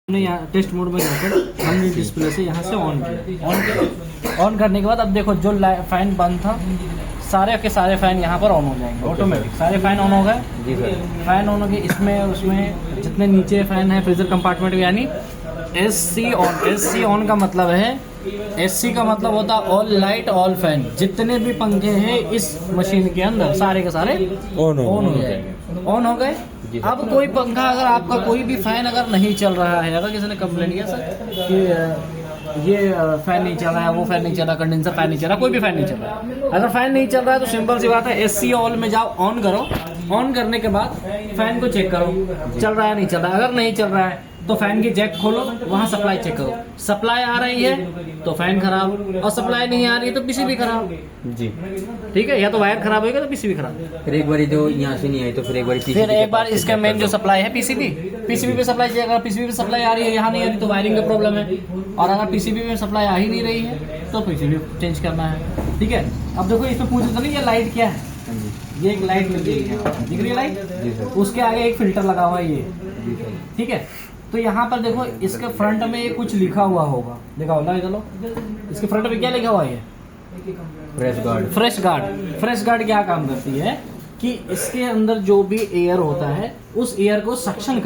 हमने यहाँ test mode में जाकर हमने डिस्प्ले से यहाँ से ऑन किया। ऑन करने के बाद अब देखो जो फैन बंद था सारे के सारे फैन यहाँ पर ऑन हो जाएंगे ऑटोमेटिक। सारे फैन ऑन हो गए जी सर। फैन ऑन हो गए। इसमें उसमें जितने नीचे फैन है फ्रीजर कंपार्टमेंट में, यानी एससी ऑन। एससी ऑन का मतलब है, एससी का मतलब होता है ऑल लाइट ऑल फैन। जितने भी पंखे हैं इस मशीन के अंदर सारे के सारे ऑन हो जाएंगे। ऑन हो गए। अब कोई पंखा अगर आपका कोई भी फैन अगर नहीं चल रहा है, अगर किसी ने कंप्लेंट किया सर कि ये फैन नहीं चल रहा है, वो फैन नहीं चल रहा, कंडेंसर फैन नहीं चल रहा, कोई भी फैन नहीं चल रहा है, अगर फैन नहीं चल रहा है तो सिंपल सी बात है एससी ऑल में जाओ, ऑन करो। ऑन करने के बाद फैन को चेक करो चल रहा है नहीं चल रहा है। अगर नहीं चल रहा है तो फैन की जैक खोलो, वहाँ सप्लाई चेक करो। सप्लाई आ रही है तो फैन खराब, और सप्लाई नहीं आ रही है तो पीसीबी खराब। जी ठीक है, या तो वायर खराब होगा तो पीसीबी खराब। फिर एक बार जो यहाँ से नहीं आई तो फिर एक बार इसका मेन जो सप्लाई है पीसीबी पे सप्लाई चाहिए। अगर पीसीबी पे सप्लाई आ रही है, यहाँ नहीं आ रही तो वायरिंग का प्रॉब्लम है। और अगर पीसीबी में सप्लाई आ ही नहीं रही है तो पीसीबी चेंज करना है। ठीक है, अब देखो इसमें पूछ तो नहीं ये लाइट क्या है। ये एक लाइट लगी है, दिख रही है लाइट, उसके आगे एक फिल्टर लगा हुआ है ये। ठीक है, तो यहाँ पर देखो इसके फ्रंट में ये कुछ लिखा हुआ होगा, लिखा होगा चलो इसके फ्रंट में क्या लिखा हुआ है, fresh guard. Fresh guard. Fresh guard क्या काम करती है कि इसके अंदर जो भी एयर होता है उस एयर को सक्शन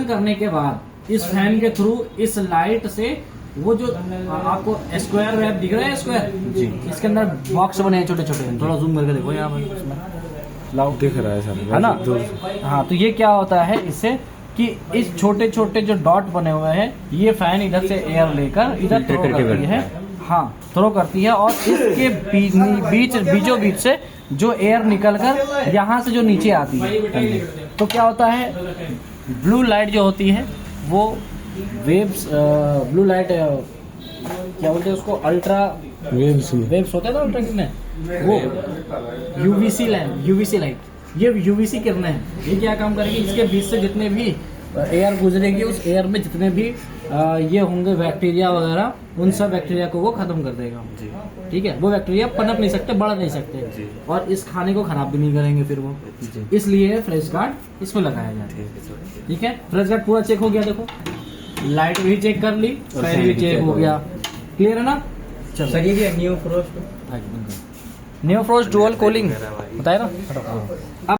करने के बाद इस फैन के थ्रू इस लाइट से वो जो आपको स्क्वायर रैप दिख रहा है, स्क्वायर जी, इसके अंदर बॉक्स बने हैं छोटे छोटे, थोड़ा जूम करके देखो यहाँ पर लाउड दिख रहा है सर, है ना। हाँ, तो ये क्या होता है इससे कि इस छोटे छोटे जो डॉट बने हुए हैं ये फैन इधर से एयर लेकर इधर थ्रो करती है। हाँ, थ्रो करती है और इसके बीचों बीच से जो एयर निकलकर यहाँ से जो नीचे आती है तो क्या होता है, ब्लू लाइट जो होती है वो वेव्स, ब्लू लाइट क्या बोलते हैं उसको, अल्ट्रा वेव्स होता है ना, अल्ट्रा किरणें, वो यूवीसी लाइट, ये यूवीसी किरणें हैं। ये क्या काम करेगी, इसके बीच से जितने भी एयर गुजरेगी उस एयर में जितने भी ये होंगे बैक्टीरिया वगैरह, उन सब बैक्टीरिया को वो खत्म कर देगा। ठीक है, वो बैक्टीरिया पनप नहीं सकते, बढ़ नहीं सकते और इस खाने को खराब भी नहीं करेंगे फिर वो। इसलिए फ्रेश गार्ड इसमें लगाया जाता है। ठीक है, फ्रेश गार्ड पूरा चेक हो गया, देखो लाइट भी चेक कर ली, फैन भी चेक हो गया, क्लियर है ना। चलो सर ये न्यू फ्रोस्ट डुअल कूलिंग बताया ना।